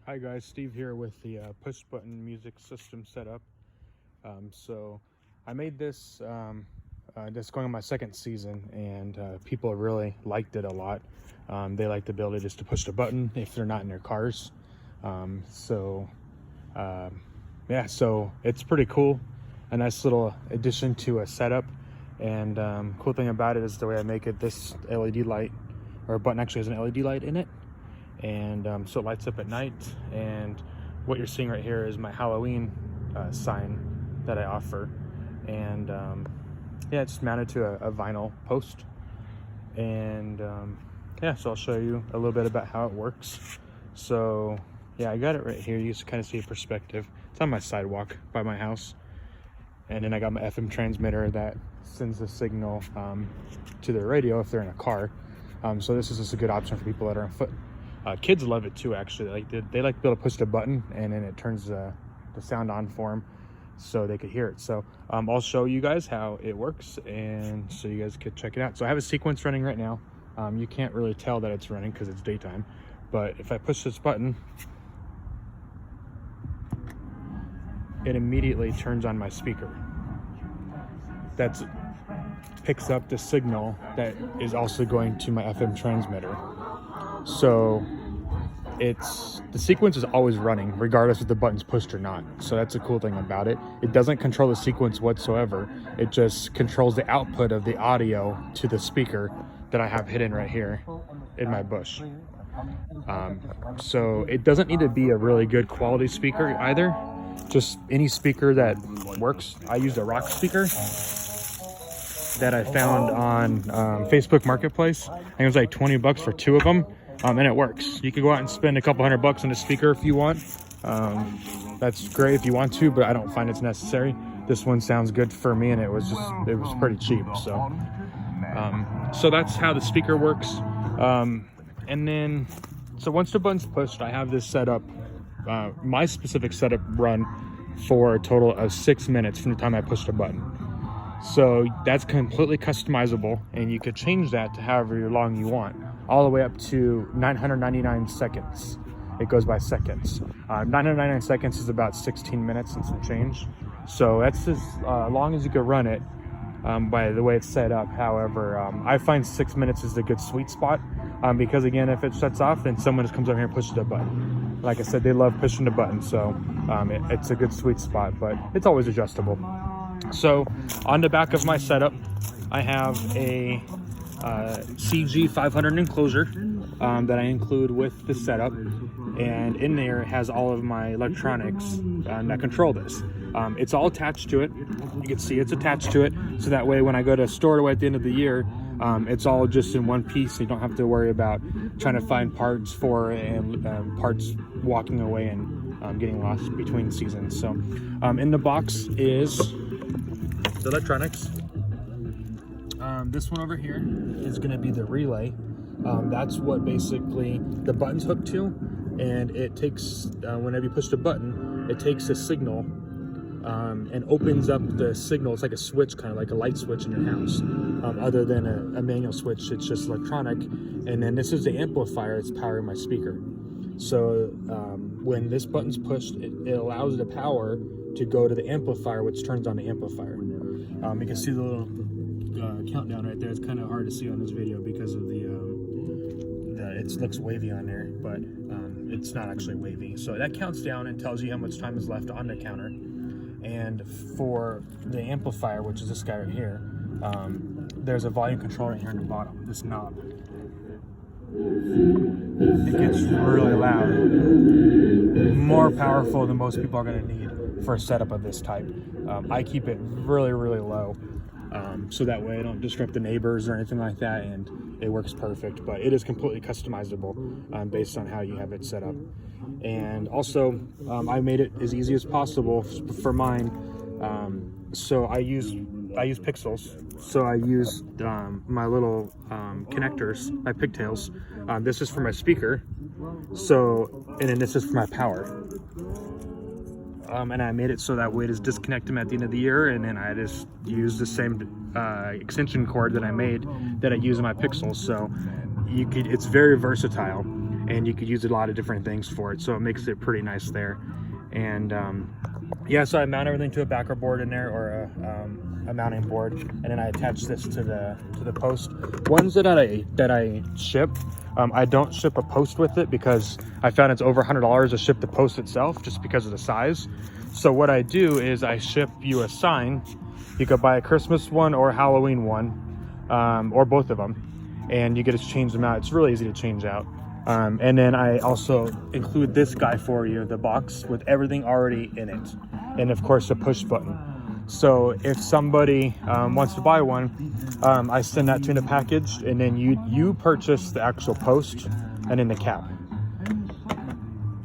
Hi guys, Steve here with the push button music system setup. So I made this just going on my second season, and people really liked it a lot. They like the ability just to push the button if they're not in their cars. So yeah, so it's pretty cool. A nice little addition to a setup. And cool thing about it is the way I make it. This LED light or button actually has an LED light in it. And so it lights up at night, and what you're seeing right here is my Halloween sign that I offer. And yeah, it's mounted to a vinyl post. And yeah, so I'll show you a little bit about how it works. So yeah, I got it right here. You can kind of see a perspective. It's on my sidewalk by my house, and then I got my FM transmitter that sends the signal to their radio if they're in a car. So this is just a good option for people that are on foot. Kids love it too, actually. They like to be able to push the button, and then it turns the sound on for them so they could hear it. So I'll show you guys how it works, and so you guys could check it out. So I have a sequence running right now. You can't really tell that it's running because it's daytime, but if I push this button, it immediately turns on my speaker. That picks up the signal that is also going to my FM transmitter. So the sequence is always running regardless if the button's pushed or not. So that's a cool thing about it. It doesn't control the sequence whatsoever. It just controls the output of the audio to the speaker that I have hidden right here in my bush. So it doesn't need to be a really good quality speaker either. Just any speaker that works. I used a Rock speaker that I found on Facebook Marketplace. I think it was like 20 bucks for two of them. And it works. You could go out and spend a couple $100 on a speaker if you want. That's great if you want to, but I don't find it's necessary. This one sounds good for me, and it was pretty cheap. So so that's how the speaker works. And then so once the button's pushed, I have this set up, my specific setup run for a total of 6 minutes from the time I push the button. So that's completely customizable, and you could change that to however long you want, all the way up to 999 seconds. It goes by seconds. 999 seconds is about 16 minutes and some change. So that's as long as you could run it by the way it's set up. However, I find 6 minutes is a good sweet spot because, again, if it shuts off, then someone just comes over here and pushes the button. Like I said, they love pushing the button, so it's a good sweet spot, but it's always adjustable. So on the back of my setup, I have a CG 500 enclosure that I include with the setup, and in there it has all of my electronics that control this. It's all attached to it. You can see it's attached to it, so that way when I go to store it at the end of the year, it's all just in one piece, so you don't have to worry about trying to find parts for it and parts walking away and getting lost between seasons. So in the box is the electronics. This one over here is going to be the relay. That's what basically the button's hooked to, and it takes, whenever you push the button, it takes a signal and opens up the signal. It's like a switch, kind of like a light switch in your house. Other than a manual switch, it's just electronic. And then this is the amplifier that's powering my speaker. So when this button's pushed, it allows the power to go to the amplifier, which turns on the amplifier. You can see the little countdown right there. It's kind of hard to see on this video because of it looks wavy on there, but it's not actually wavy. So that counts down and tells you how much time is left on the counter. And for the amplifier, which is this guy right here, there's a volume control right here in the bottom, this knob. It gets really loud, more powerful than most people are going to need for a setup of this type. I keep it really, really low, so that way I don't disrupt the neighbors or anything like that, and it works perfect. But it is completely customizable based on how you have it set up. And also, I made it as easy as possible for mine. So I use pixels. So I used my little connectors, my pigtails. This is for my speaker. And then this is for my power. And I made it so that way to disconnect them at the end of the year, and then I just use the same extension cord that I made that I use in my pixels. So it's very versatile. and you could use a lot of different things for it, so it makes it pretty nice there. And yeah, so I mount everything to a backer board in there, or a mounting board, and then I attach this to the post. Ones that I ship, I don't ship a post with it because I found it's over $100 to ship the post itself, just because of the size. So what I do is I ship you a sign. You could buy a Christmas one or a Halloween one, or both of them, and you get to change them out. It's really easy to change out. And then I also include this guy for you, the box with everything already in it, and of course a push button. So if somebody wants to buy one, I send that to in a package, and then you purchase the actual post and then the cap.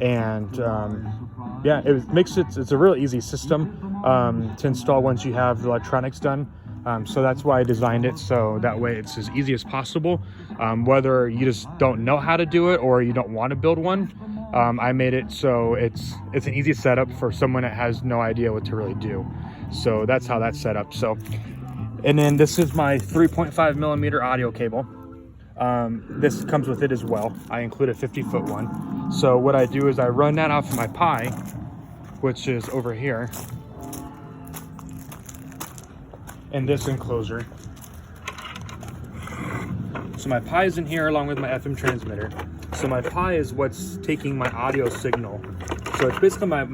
And yeah, it's a real easy system to install once you have the electronics done. So that's why I designed it, so that way it's as easy as possible. Whether you just don't know how to do it or you don't want to build one, I made it so it's an easy setup for someone that has no idea what to really do. So that's how that's set up. So, and then this is my 3.5 millimeter audio cable. This comes with it as well. I include a 50-foot one. So what I do is I run that off of my Pi, which is over here, and this enclosure. So my Pi is in here along with my FM transmitter. So my Pi is what's taking my audio signal. So it's basically my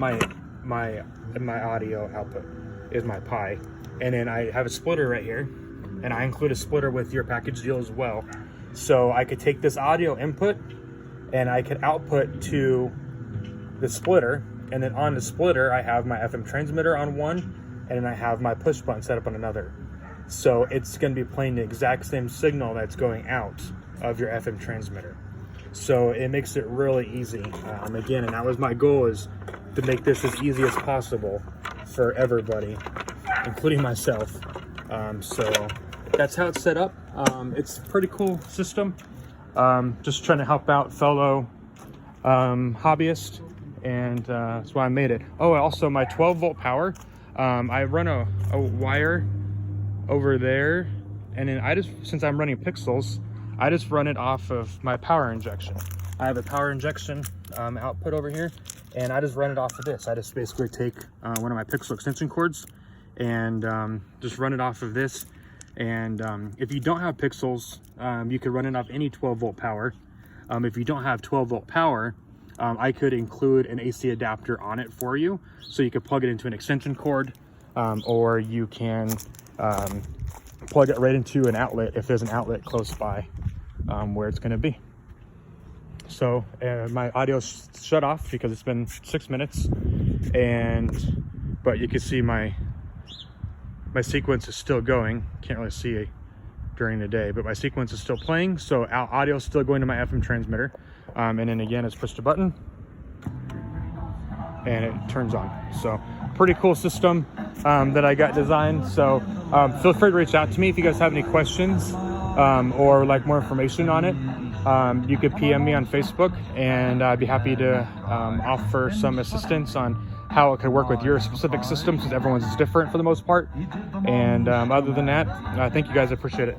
audio output is my Pi. And then I have a splitter right here, and I include a splitter with your package deal as well. So I could take this audio input and I could output to the splitter, and then on the splitter I have my FM transmitter on one, and then I have my push button set up on another. So it's going to be playing the exact same signal that's going out of your FM transmitter. So it makes it really easy. Again, and that was my goal, is to make this as easy as possible for everybody, including myself. So that's how it's set up. It's a pretty cool system. Just trying to help out fellow hobbyists, and that's why I made it. Oh, also my 12-volt power. I run a wire over there, and then since I'm running Pixels, I just run it off of my power injection. I have a power injection output over here, and I just run it off of this. I just basically take one of my Pixel extension cords and just run it off of this. And if you don't have Pixels, you could run it off any 12-volt power. If you don't have 12-volt power, I could include an AC adapter on it for you, so you could plug it into an extension cord, or you can plug it right into an outlet if there's an outlet close by where it's going to be. So my audio shut off because it's been 6 minutes, but you can see my sequence is still going. Can't really see it during the day, but my sequence is still playing, so audio is still going to my FM transmitter. And then again, it's pushed a button and it turns on. So pretty cool system that I got designed. So feel free to reach out to me if you guys have any questions or like more information on it. You could PM me on Facebook, and I'd be happy to offer some assistance on how it could work with your specific system, since everyone's is different for the most part. And other than that, thank you guys, I appreciate it.